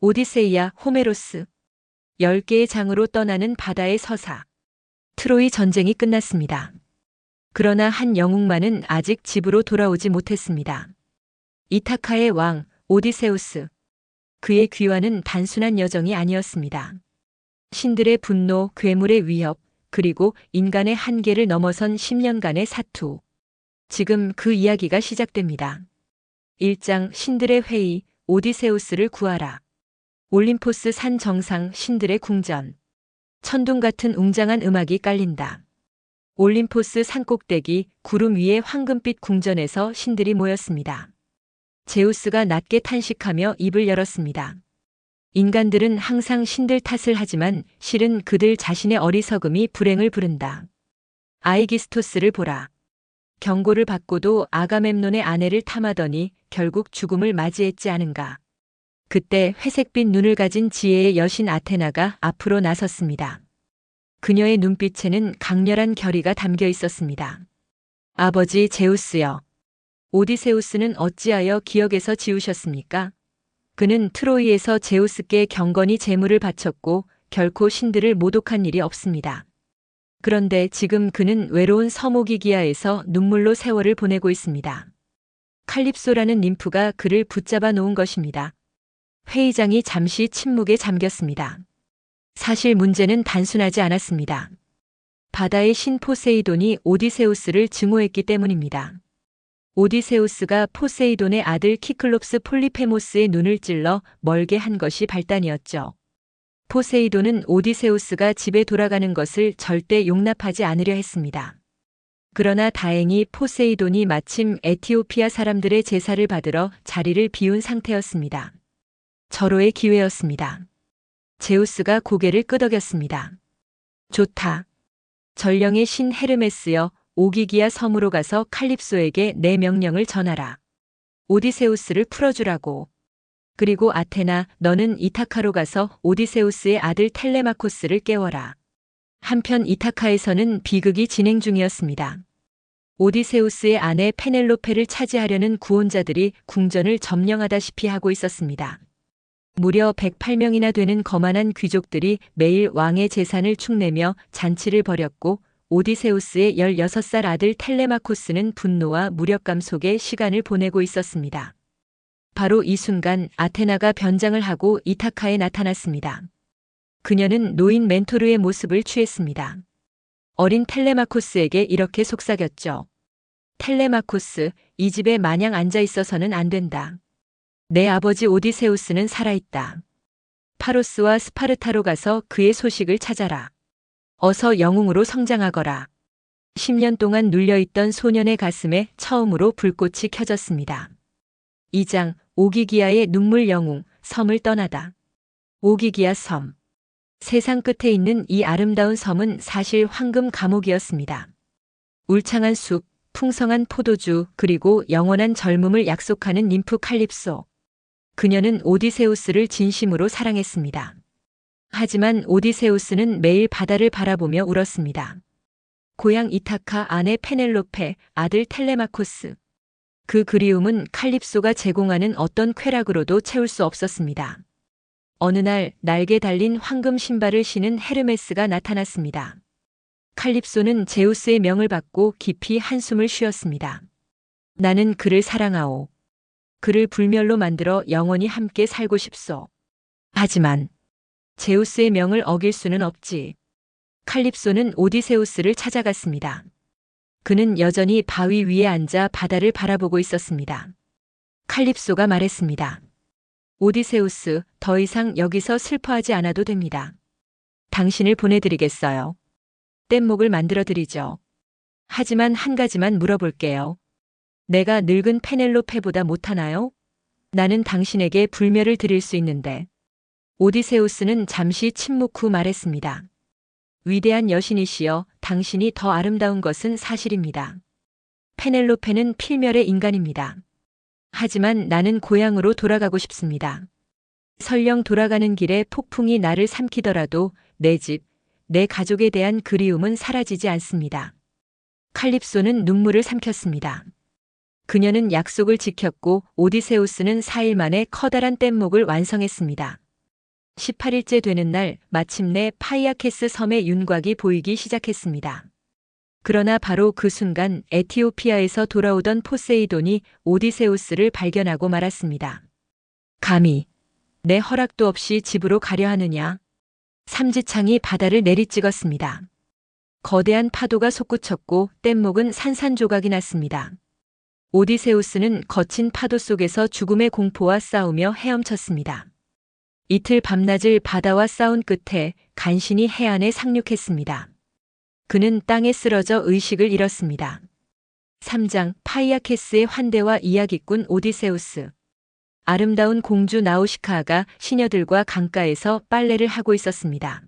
오디세이아, 호메로스. 10개의 장으로 떠나는 바다의 서사. 트로이 전쟁이 끝났습니다. 그러나 한 영웅만은 아직 집으로 돌아오지 못했습니다. 이타카의 왕, 오디세우스. 그의 귀환은 단순한 여정이 아니었습니다. 신들의 분노, 괴물의 위협, 그리고 인간의 한계를 넘어선 10년간의 사투. 지금 그 이야기가 시작됩니다. 1장 신들의 회의, 오디세우스를 구하라. 올림포스 산 정상 신들의 궁전. 천둥 같은 웅장한 음악이 깔린다. 올림포스 산꼭대기 구름 위의 황금빛 궁전에서 신들이 모였습니다. 제우스가 낮게 탄식하며 입을 열었습니다. 인간들은 항상 신들 탓을 하지만 실은 그들 자신의 어리석음이 불행을 부른다. 아이기스토스를 보라. 경고를 받고도 아가멤논의 아내를 탐하더니 결국 죽음을 맞이했지 않은가. 그때 회색빛 눈을 가진 지혜의 여신 아테나가 앞으로 나섰습니다. 그녀의 눈빛에는 강렬한 결의가 담겨 있었습니다. 아버지 제우스여. 오디세우스는 어찌하여 기억에서 지우셨습니까? 그는 트로이에서 제우스께 경건히 제물을 바쳤고 결코 신들을 모독한 일이 없습니다. 그런데 지금 그는 외로운 서모기기아에서 눈물로 세월을 보내고 있습니다. 칼립소라는 님프가 그를 붙잡아 놓은 것입니다. 회의장이 잠시 침묵에 잠겼습니다. 사실 문제는 단순하지 않았습니다. 바다의 신 포세이돈이 오디세우스를 증오했기 때문입니다. 오디세우스가 포세이돈의 아들 키클롭스 폴리페모스의 눈을 찔러 멀게 한 것이 발단이었죠. 포세이돈은 오디세우스가 집에 돌아가는 것을 절대 용납하지 않으려 했습니다. 그러나 다행히 포세이돈이 마침 에티오피아 사람들의 제사를 받으러 자리를 비운 상태였습니다. 절호의 기회였습니다. 제우스가 고개를 끄덕였습니다. 좋다. 전령의 신 헤르메스여, 오기기아 섬으로 가서 칼립소에게 내 명령을 전하라. 오디세우스를 풀어주라고. 그리고 아테나, 너는 이타카로 가서 오디세우스의 아들 텔레마코스를 깨워라. 한편 이타카에서는 비극이 진행 중이었습니다. 오디세우스의 아내 페넬로페를 차지하려는 구혼자들이 궁전을 점령하다시피 하고 있었습니다. 무려 108명이나 되는 거만한 귀족들이 매일 왕의 재산을 축내며 잔치를 벌였고 오디세우스의 16살 아들 텔레마코스는 분노와 무력감 속에 시간을 보내고 있었습니다. 바로 이 순간 아테나가 변장을 하고 이타카에 나타났습니다. 그녀는 노인 멘토르의 모습을 취했습니다. 어린 텔레마코스에게 이렇게 속삭였죠. 텔레마코스, 이 집에 마냥 앉아 있어서는 안 된다. 내 아버지 오디세우스는 살아있다. 파로스와 스파르타로 가서 그의 소식을 찾아라. 어서 영웅으로 성장하거라. 10년 동안 눌려있던 소년의 가슴에 처음으로 불꽃이 켜졌습니다. 2장 오기기아의 눈물 영웅, 섬을 떠나다. 오기기아 섬. 세상 끝에 있는 이 아름다운 섬은 사실 황금 감옥이었습니다. 울창한 숲, 풍성한 포도주, 그리고 영원한 젊음을 약속하는 님프 칼립소. 그녀는 오디세우스를 진심으로 사랑했습니다. 하지만 오디세우스는 매일 바다를 바라보며 울었습니다. 고향 이타카, 아내 페넬로페, 아들 텔레마코스. 그 그리움은 칼립소가 제공하는 어떤 쾌락으로도 채울 수 없었습니다. 어느 날 날개 달린 황금 신발을 신은 헤르메스가 나타났습니다. 칼립소는 제우스의 명을 받고 깊이 한숨을 쉬었습니다. 나는 그를 사랑하오. 그를 불멸로 만들어 영원히 함께 살고 싶소. 하지만 제우스의 명을 어길 수는 없지. 칼립소는 오디세우스를 찾아갔습니다. 그는 여전히 바위 위에 앉아 바다를 바라보고 있었습니다. 칼립소가 말했습니다. 오디세우스, 더 이상 여기서 슬퍼하지 않아도 됩니다. 당신을 보내드리겠어요. 뗏목을 만들어드리죠. 하지만 한 가지만 물어볼게요. 내가 늙은 페넬로페보다 못하나요? 나는 당신에게 불멸을 드릴 수 있는데. 오디세우스는 잠시 침묵 후 말했습니다. 위대한 여신이시여, 당신이 더 아름다운 것은 사실입니다. 페넬로페는 필멸의 인간입니다. 하지만 나는 고향으로 돌아가고 싶습니다. 설령 돌아가는 길에 폭풍이 나를 삼키더라도 내 집, 내 가족에 대한 그리움은 사라지지 않습니다. 칼립소는 눈물을 삼켰습니다. 그녀는 약속을 지켰고 오디세우스는 4일 만에 커다란 뗏목을 완성했습니다. 18일째 되는 날 마침내 파이아케스 섬의 윤곽이 보이기 시작했습니다. 그러나 바로 그 순간 에티오피아에서 돌아오던 포세이돈이 오디세우스를 발견하고 말았습니다. 감히 내 허락도 없이 집으로 가려 하느냐? 삼지창이 바다를 내리찍었습니다. 거대한 파도가 솟구쳤고 뗏목은 산산조각이 났습니다. 오디세우스는 거친 파도 속에서 죽음의 공포와 싸우며 헤엄쳤습니다. 이틀 밤낮을 바다와 싸운 끝에 간신히 해안에 상륙했습니다. 그는 땅에 쓰러져 의식을 잃었습니다. 3장 파이아케스의 환대와 이야기꾼 오디세우스. 아름다운 공주 나우시카가 시녀들과 강가에서 빨래를 하고 있었습니다.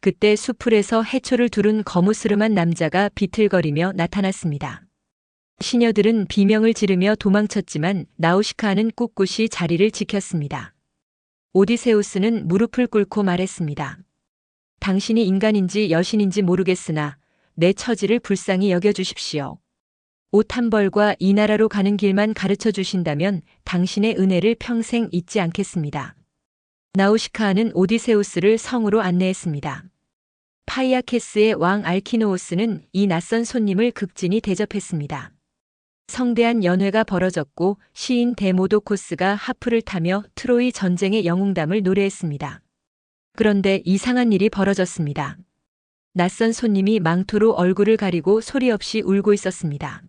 그때 수풀에서 해초를 두른 거무스름한 남자가 비틀거리며 나타났습니다. 시녀들은 비명을 지르며 도망쳤지만 나우시카는 꿋꿋이 자리를 지켰습니다. 오디세우스는 무릎을 꿇고 말했습니다. 당신이 인간인지 여신인지 모르겠으나 내 처지를 불쌍히 여겨주십시오. 옷 한 벌과 이 나라로 가는 길만 가르쳐 주신다면 당신의 은혜를 평생 잊지 않겠습니다. 나우시카는 오디세우스를 성으로 안내했습니다. 파이아케스의 왕 알키노오스는 이 낯선 손님을 극진히 대접했습니다. 성대한 연회가 벌어졌고 시인 데모도코스가 하프를 타며 트로이 전쟁의 영웅담을 노래했습니다. 그런데 이상한 일이 벌어졌습니다. 낯선 손님이 망토로 얼굴을 가리고 소리 없이 울고 있었습니다.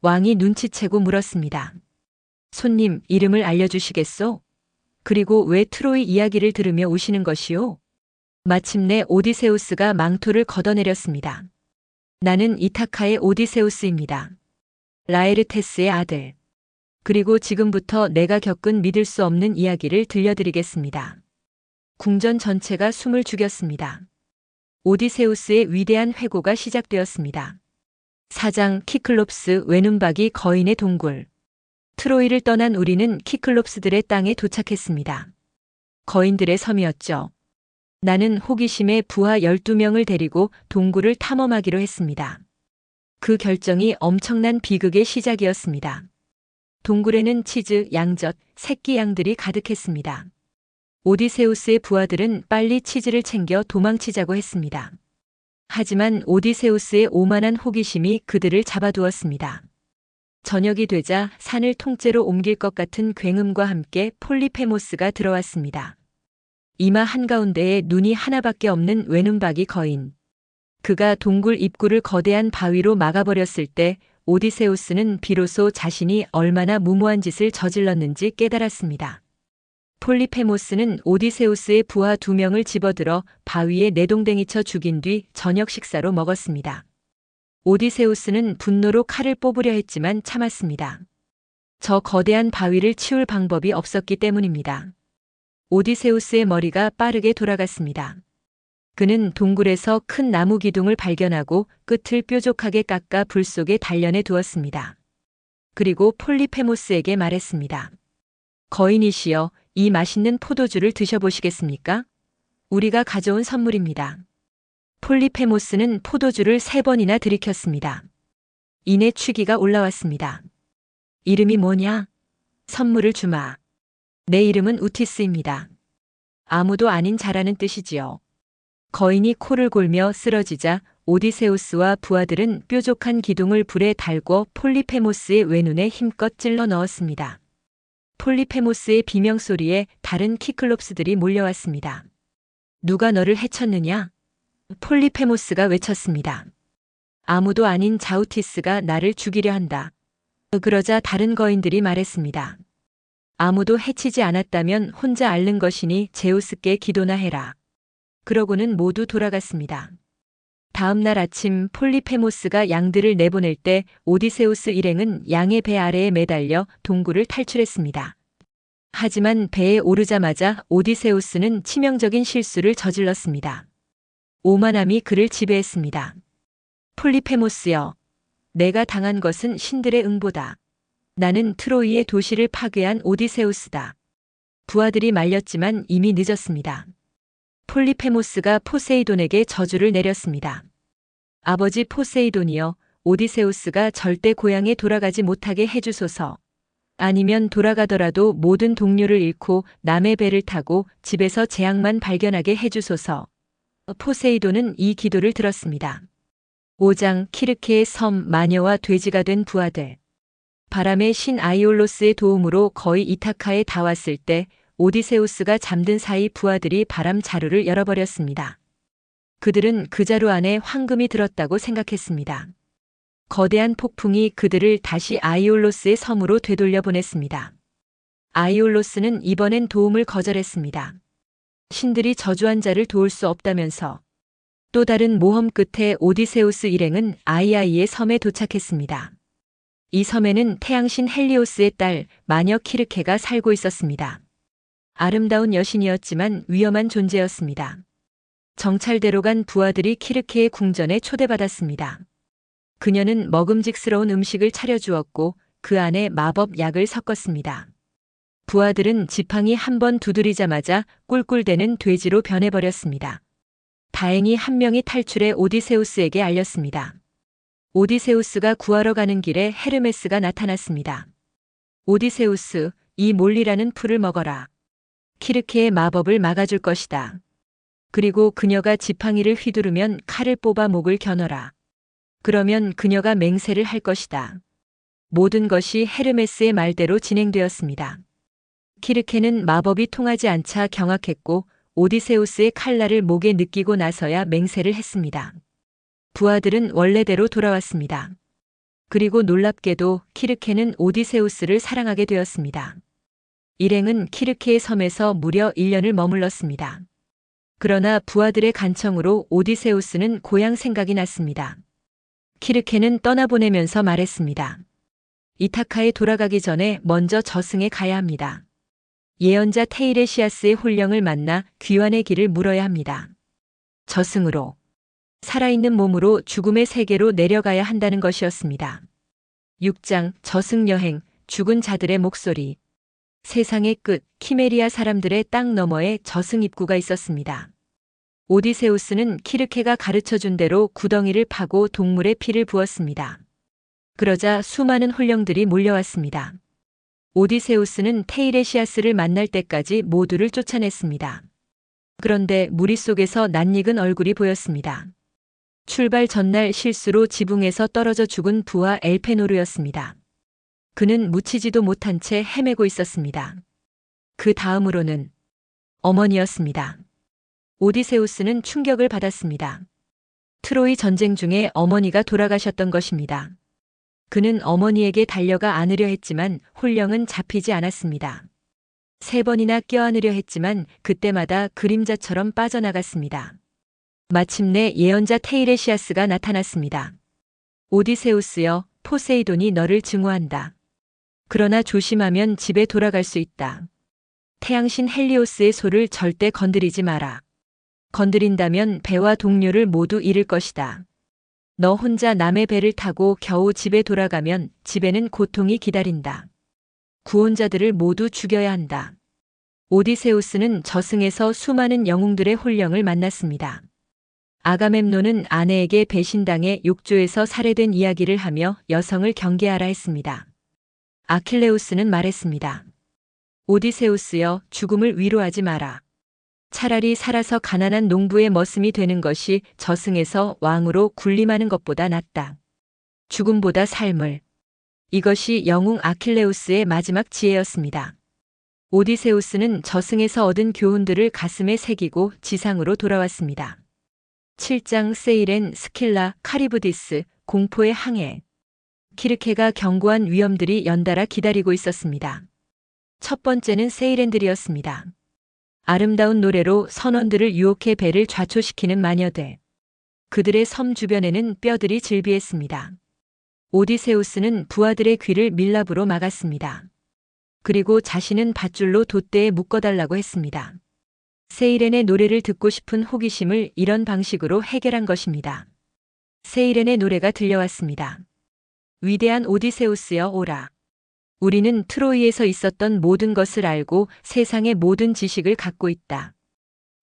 왕이 눈치채고 물었습니다. 손님, 이름을 알려주시겠소? 그리고 왜 트로이 이야기를 들으며 우시는 것이오? 마침내 오디세우스가 망토를 걷어내렸습니다. 나는 이타카의 오디세우스입니다. 라에르테스의 아들. 그리고 지금부터 내가 겪은 믿을 수 없는 이야기를 들려드리겠습니다. 궁전 전체가 숨을 죽였습니다. 오디세우스의 위대한 회고가 시작되었습니다. 4장 키클롭스 외눈박이 거인의 동굴. 트로이를 떠난 우리는 키클롭스들의 땅에 도착했습니다. 거인들의 섬이었죠. 나는 호기심에 부하 12명을 데리고 동굴을 탐험하기로 했습니다. 그 결정이 엄청난 비극의 시작이었습니다. 동굴에는 치즈, 양젓, 새끼 양들이 가득했습니다. 오디세우스의 부하들은 빨리 치즈를 챙겨 도망치자고 했습니다. 하지만 오디세우스의 오만한 호기심이 그들을 잡아두었습니다. 저녁이 되자 산을 통째로 옮길 것 같은 굉음과 함께 폴리페모스가 들어왔습니다. 이마 한가운데에 눈이 하나밖에 없는 외눈박이 거인. 그가 동굴 입구를 거대한 바위로 막아버렸을 때 오디세우스는 비로소 자신이 얼마나 무모한 짓을 저질렀는지 깨달았습니다. 폴리페모스는 오디세우스의 부하 2명을 집어들어 바위에 내동댕이쳐 죽인 뒤 저녁 식사로 먹었습니다. 오디세우스는 분노로 칼을 뽑으려 했지만 참았습니다. 저 거대한 바위를 치울 방법이 없었기 때문입니다. 오디세우스의 머리가 빠르게 돌아갔습니다. 그는 동굴에서 큰 나무 기둥을 발견하고 끝을 뾰족하게 깎아 불 속에 단련해 두었습니다. 그리고 폴리페모스에게 말했습니다. 거인이시여, 이 맛있는 포도주를 드셔보시겠습니까? 우리가 가져온 선물입니다. 폴리페모스는 포도주를 3번이나 들이켰습니다. 이내 취기가 올라왔습니다. 이름이 뭐냐? 선물을 주마. 내 이름은 우티스입니다. 아무도 아닌 자라는 뜻이지요. 거인이 코를 골며 쓰러지자 오디세우스와 부하들은 뾰족한 기둥을 불에 달궈 폴리페모스의 외눈에 힘껏 찔러 넣었습니다. 폴리페모스의 비명소리에 다른 키클롭스들이 몰려왔습니다. 누가 너를 해쳤느냐? 폴리페모스가 외쳤습니다. 아무도 아닌 자우티스가 나를 죽이려 한다. 그러자 다른 거인들이 말했습니다. 아무도 해치지 않았다면 혼자 앓는 것이니 제우스께 기도나 해라. 그러고는 모두 돌아갔습니다. 다음 날 아침 폴리페모스가 양들을 내보낼 때 오디세우스 일행은 양의 배 아래에 매달려 동굴을 탈출했습니다. 하지만 배에 오르자마자 오디세우스는 치명적인 실수를 저질렀습니다. 오만함이 그를 지배했습니다. 폴리페모스여, 내가 당한 것은 신들의 응보다. 나는 트로이의 도시를 파괴한 오디세우스다. 부하들이 말렸지만 이미 늦었습니다. 폴리페모스가 포세이돈에게 저주를 내렸습니다. 아버지 포세이돈이여, 오디세우스가 절대 고향에 돌아가지 못하게 해주소서. 아니면 돌아가더라도 모든 동료를 잃고 남의 배를 타고 집에서 재앙만 발견하게 해주소서. 포세이돈은 이 기도를 들었습니다. 5장 키르케의 섬 마녀와 돼지가 된 부하들. 바람의 신 아이올로스의 도움으로 거의 이타카에 다 왔을 때 오디세우스가 잠든 사이 부하들이 바람 자루를 열어버렸습니다. 그들은 그 자루 안에 황금이 들었다고 생각했습니다. 거대한 폭풍이 그들을 다시 아이올로스의 섬으로 되돌려 보냈습니다. 아이올로스는 이번엔 도움을 거절했습니다. 신들이 저주한 자를 도울 수 없다면서. 또 다른 모험 끝에 오디세우스 일행은 아이아이의 섬에 도착했습니다. 이 섬에는 태양신 헬리오스의 딸 마녀 키르케가 살고 있었습니다. 아름다운 여신이었지만 위험한 존재였습니다. 정찰대로 간 부하들이 키르케의 궁전에 초대받았습니다. 그녀는 먹음직스러운 음식을 차려주었고 그 안에 마법 약을 섞었습니다. 부하들은 지팡이 한 번 두드리자마자 꿀꿀대는 돼지로 변해버렸습니다. 다행히 한 명이 탈출해 오디세우스에게 알렸습니다. 오디세우스가 구하러 가는 길에 헤르메스가 나타났습니다. 오디세우스, 이 몰리라는 풀을 먹어라. 키르케의 마법을 막아줄 것이다. 그리고 그녀가 지팡이를 휘두르면 칼을 뽑아 목을 겨눠라. 그러면 그녀가 맹세를 할 것이다. 모든 것이 헤르메스의 말대로 진행되었습니다. 키르케는 마법이 통하지 않자 경악했고 오디세우스의 칼날을 목에 느끼고 나서야 맹세를 했습니다. 부하들은 원래대로 돌아왔습니다. 그리고 놀랍게도 키르케는 오디세우스를 사랑하게 되었습니다. 일행은 키르케의 섬에서 무려 1년을 머물렀습니다. 그러나 부하들의 간청으로 오디세우스는 고향 생각이 났습니다. 키르케는 떠나보내면서 말했습니다. 이타카에 돌아가기 전에 먼저 저승에 가야 합니다. 예언자 테이레시아스의 혼령을 만나 귀환의 길을 물어야 합니다. 저승으로. 살아있는 몸으로 죽음의 세계로 내려가야 한다는 것이었습니다. 6장 저승 여행, 죽은 자들의 목소리. 세상의 끝, 키메리아 사람들의 땅 너머에 저승 입구가 있었습니다. 오디세우스는 키르케가 가르쳐준 대로 구덩이를 파고 동물의 피를 부었습니다. 그러자 수많은 혼령들이 몰려왔습니다. 오디세우스는 테이레시아스를 만날 때까지 모두를 쫓아냈습니다. 그런데 무리 속에서 낯익은 얼굴이 보였습니다. 출발 전날 실수로 지붕에서 떨어져 죽은 부하 엘페노르였습니다. 그는 묻히지도 못한 채 헤매고 있었습니다. 그 다음으로는 어머니였습니다. 오디세우스는 충격을 받았습니다. 트로이 전쟁 중에 어머니가 돌아가셨던 것입니다. 그는 어머니에게 달려가 안으려 했지만 혼령은 잡히지 않았습니다. 3번이나 껴안으려 했지만 그때마다 그림자처럼 빠져나갔습니다. 마침내 예언자 테이레시아스가 나타났습니다. 오디세우스여, 포세이돈이 너를 증오한다. 그러나 조심하면 집에 돌아갈 수 있다. 태양신 헬리오스의 소를 절대 건드리지 마라. 건드린다면 배와 동료를 모두 잃을 것이다. 너 혼자 남의 배를 타고 겨우 집에 돌아가면 집에는 고통이 기다린다. 구원자들을 모두 죽여야 한다. 오디세우스는 저승에서 수많은 영웅들의 혼령을 만났습니다. 아가멤논은 아내에게 배신당해 욕조에서 살해된 이야기를 하며 여성을 경계하라 했습니다. 아킬레우스는 말했습니다. 오디세우스여, 죽음을 위로하지 마라. 차라리 살아서 가난한 농부의 머슴이 되는 것이 저승에서 왕으로 군림하는 것보다 낫다. 죽음보다 삶을. 이것이 영웅 아킬레우스의 마지막 지혜였습니다. 오디세우스는 저승에서 얻은 교훈들을 가슴에 새기고 지상으로 돌아왔습니다. 7장 세이렌, 스킬라, 카리브디스, 공포의 항해. 키르케가 경고한 위험들이 연달아 기다리고 있었습니다. 첫 번째는 세이렌들이었습니다. 아름다운 노래로 선원들을 유혹해 배를 좌초시키는 마녀들. 그들의 섬 주변에는 뼈들이 즐비했습니다. 오디세우스는 부하들의 귀를 밀랍으로 막았습니다. 그리고 자신은 밧줄로 돛대에 묶어달라고 했습니다. 세이렌의 노래를 듣고 싶은 호기심을 이런 방식으로 해결한 것입니다. 세이렌의 노래가 들려왔습니다. 위대한 오디세우스여, 오라. 우리는 트로이에서 있었던 모든 것을 알고 세상의 모든 지식을 갖고 있다.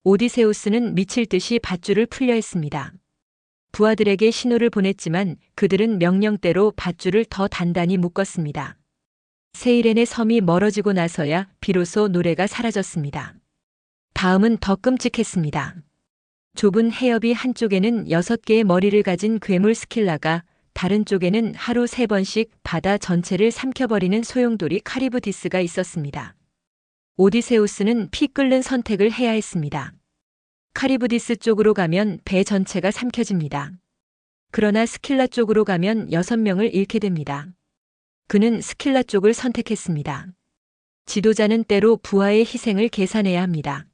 오디세우스는 미칠 듯이 밧줄을 풀려 했습니다. 부하들에게 신호를 보냈지만 그들은 명령대로 밧줄을 더 단단히 묶었습니다. 세이렌의 섬이 멀어지고 나서야 비로소 노래가 사라졌습니다. 다음은 더 끔찍했습니다. 좁은 해협이 한쪽에는 6개의 머리를 가진 괴물 스킬라가, 다른 쪽에는 하루 3번씩 바다 전체를 삼켜버리는 소용돌이 카리브디스가 있었습니다. 오디세우스는 피 끓는 선택을 해야 했습니다. 카리브디스 쪽으로 가면 배 전체가 삼켜집니다. 그러나 스킬라 쪽으로 가면 6명을 잃게 됩니다. 그는 스킬라 쪽을 선택했습니다. 지도자는 때로 부하의 희생을 계산해야 합니다.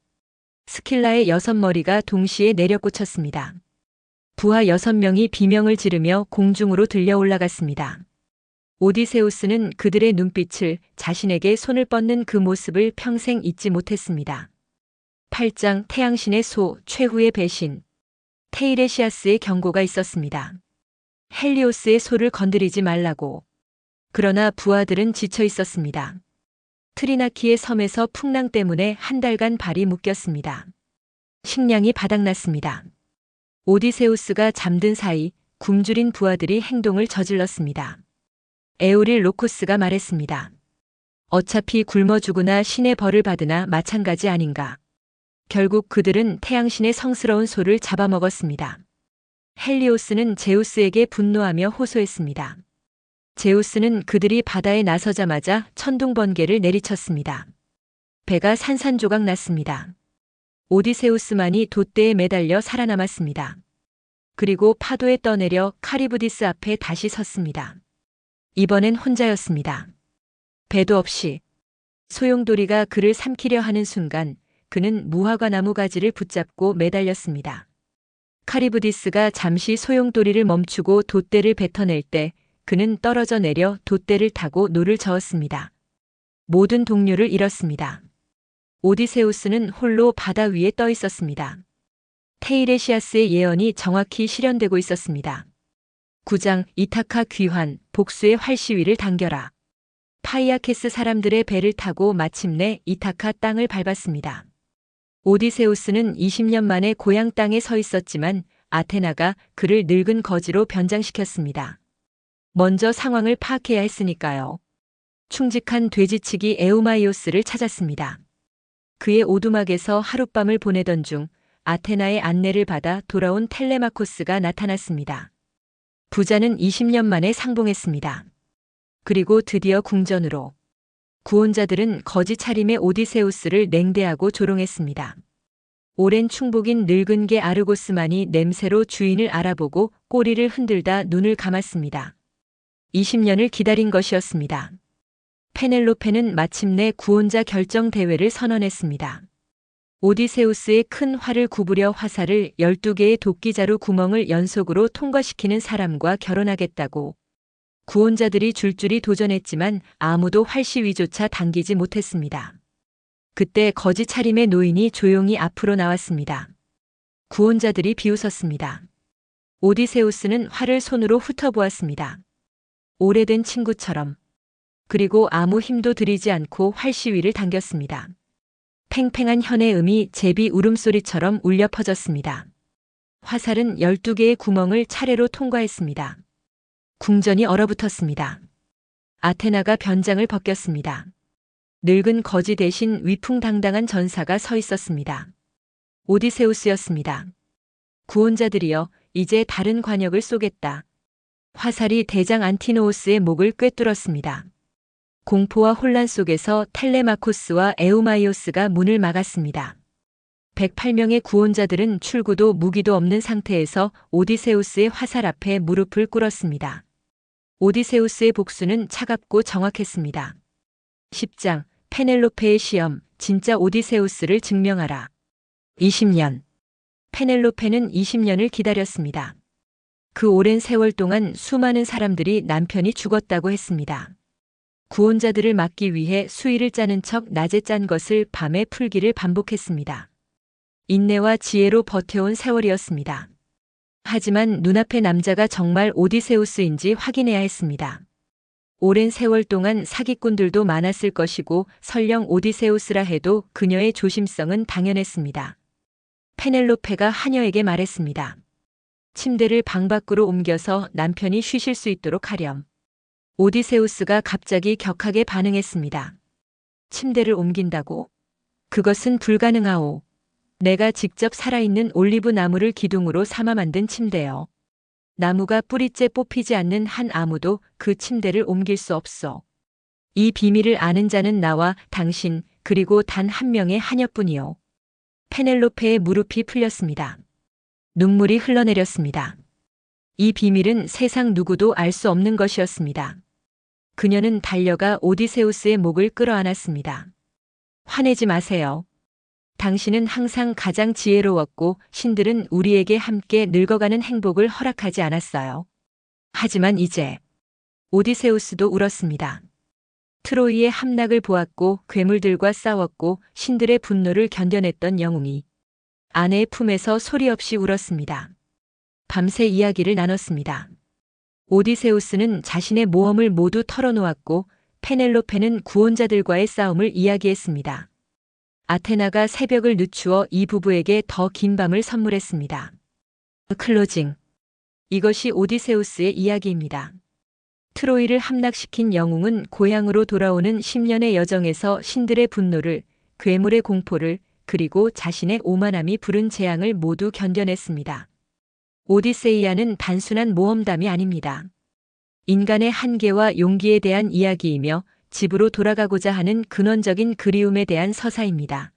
스킬라의 6머리가 동시에 내려꽂혔습니다. 부하 6명이 비명을 지르며 공중으로 들려 올라갔습니다. 오디세우스는 그들의 눈빛을, 자신에게 손을 뻗는 그 모습을 평생 잊지 못했습니다. 8장 태양신의 소, 최후의 배신. 테이레시아스의 경고가 있었습니다. 헬리오스의 소를 건드리지 말라고. 그러나 부하들은 지쳐 있었습니다. 트리나키의 섬에서 풍랑 때문에 한 달간 발이 묶였습니다. 식량이 바닥났습니다. 오디세우스가 잠든 사이 굶주린 부하들이 행동을 저질렀습니다. 에오릴 로코스가 말했습니다. 어차피 굶어 죽으나 신의 벌을 받으나 마찬가지 아닌가. 결국 그들은 태양신의 성스러운 소를 잡아먹었습니다. 헬리오스는 제우스에게 분노하며 호소했습니다. 제우스는 그들이 바다에 나서자마자 천둥 번개를 내리쳤습니다. 배가 산산조각 났습니다. 오디세우스만이 돛대에 매달려 살아남았습니다. 그리고 파도에 떠내려 카리브디스 앞에 다시 섰습니다. 이번엔 혼자였습니다. 배도 없이. 소용돌이가 그를 삼키려 하는 순간 그는 무화과 나무 가지를 붙잡고 매달렸습니다. 카리브디스가 잠시 소용돌이를 멈추고 돛대를 뱉어낼 때 그는 떨어져 내려 돛대를 타고 노를 저었습니다. 모든 동료를 잃었습니다. 오디세우스는 홀로 바다 위에 떠 있었습니다. 테이레시아스의 예언이 정확히 실현되고 있었습니다. 9장 이타카 귀환, 복수의 활시위를 당겨라. 파이아케스 사람들의 배를 타고 마침내 이타카 땅을 밟았습니다. 오디세우스는 20년 만에 고향 땅에 서 있었지만 아테나가 그를 늙은 거지로 변장시켰습니다. 먼저 상황을 파악해야 했으니까요. 충직한 돼지치기 에우마이오스를 찾았습니다. 그의 오두막에서 하룻밤을 보내던 중 아테나의 안내를 받아 돌아온 텔레마코스가 나타났습니다. 부자는 20년 만에 상봉했습니다. 그리고 드디어 궁전으로. 구원자들은 거지 차림의 오디세우스를 냉대하고 조롱했습니다. 오랜 충복인 늙은 개 아르고스만이 냄새로 주인을 알아보고 꼬리를 흔들다 눈을 감았습니다. 20년을 기다린 것이었습니다. 페넬로페는 마침내 구원자 결정 대회를 선언했습니다. 오디세우스의 큰 활을 구부려 화살을 12개의 도끼자루 구멍을 연속으로 통과시키는 사람과 결혼하겠다고. 구원자들이 줄줄이 도전했지만 아무도 활시위조차 당기지 못했습니다. 그때 거지 차림의 노인이 조용히 앞으로 나왔습니다. 구원자들이 비웃었습니다. 오디세우스는 활을 손으로 훑어보았습니다. 오래된 친구처럼. 그리고 아무 힘도 들이지 않고 활시위를 당겼습니다. 팽팽한 현의 음이 제비 울음소리처럼 울려 퍼졌습니다. 화살은 12개의 구멍을 차례로 통과했습니다. 궁전이 얼어붙었습니다. 아테나가 변장을 벗겼습니다. 늙은 거지 대신 위풍당당한 전사가 서 있었습니다. 오디세우스였습니다. 구원자들이여, 이제 다른 관역을 쏘겠다. 화살이 대장 안티노우스의 목을 꿰뚫었습니다. 공포와 혼란 속에서 텔레마코스와 에우마이오스가 문을 막았습니다. 108명의 구원자들은 출구도 무기도 없는 상태에서 오디세우스의 화살 앞에 무릎을 꿇었습니다. 오디세우스의 복수는 차갑고 정확했습니다. 10장 페넬로페의 시험, 진짜 오디세우스를 증명하라. 20년. 페넬로페는 20년을 기다렸습니다. 그 오랜 세월 동안 수많은 사람들이 남편이 죽었다고 했습니다. 구원자들을 막기 위해 수의를 짜는 척 낮에 짠 것을 밤에 풀기를 반복했습니다. 인내와 지혜로 버텨온 세월이었습니다. 하지만 눈앞의 남자가 정말 오디세우스인지 확인해야 했습니다. 오랜 세월 동안 사기꾼들도 많았을 것이고 설령 오디세우스라 해도 그녀의 조심성은 당연했습니다. 페넬로페가 하녀에게 말했습니다. 침대를 방 밖으로 옮겨서 남편이 쉬실 수 있도록 하렴. 오디세우스가 갑자기 격하게 반응했습니다. 침대를 옮긴다고? 그것은 불가능하오. 내가 직접 살아있는 올리브 나무를 기둥으로 삼아 만든 침대요. 나무가 뿌리째 뽑히지 않는 한 아무도 그 침대를 옮길 수 없어. 이 비밀을 아는 자는 나와 당신 그리고 단 한 명의 하녀뿐이요. 페넬로페의 무릎이 풀렸습니다. 눈물이 흘러내렸습니다. 이 비밀은 세상 누구도 알 수 없는 것이었습니다. 그녀는 달려가 오디세우스의 목을 끌어안았습니다. 화내지 마세요. 당신은 항상 가장 지혜로웠고 신들은 우리에게 함께 늙어가는 행복을 허락하지 않았어요. 하지만 이제 오디세우스도 울었습니다. 트로이의 함락을 보았고 괴물들과 싸웠고 신들의 분노를 견뎌냈던 영웅이 아내의 품에서 소리 없이 울었습니다. 밤새 이야기를 나눴습니다. 오디세우스는 자신의 모험을 모두 털어놓았고 페넬로페는 구원자들과의 싸움을 이야기했습니다. 아테나가 새벽을 늦추어 이 부부에게 더 긴 밤을 선물했습니다. 클로징. 이것이 오디세우스의 이야기입니다. 트로이를 함락시킨 영웅은 고향으로 돌아오는 10년의 여정에서 신들의 분노를, 괴물의 공포를, 그리고 자신의 오만함이 부른 재앙을 모두 견뎌냈습니다. 오디세이아는 단순한 모험담이 아닙니다. 인간의 한계와 용기에 대한 이야기이며 집으로 돌아가고자 하는 근원적인 그리움에 대한 서사입니다.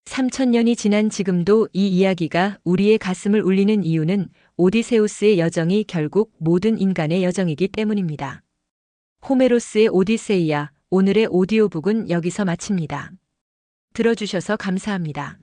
3000년이 지난 지금도 이 이야기가 우리의 가슴을 울리는 이유는 오디세우스의 여정이 결국 모든 인간의 여정이기 때문입니다. 호메로스의 오디세이아, 오늘의 오디오북은 여기서 마칩니다. 들어주셔서 감사합니다.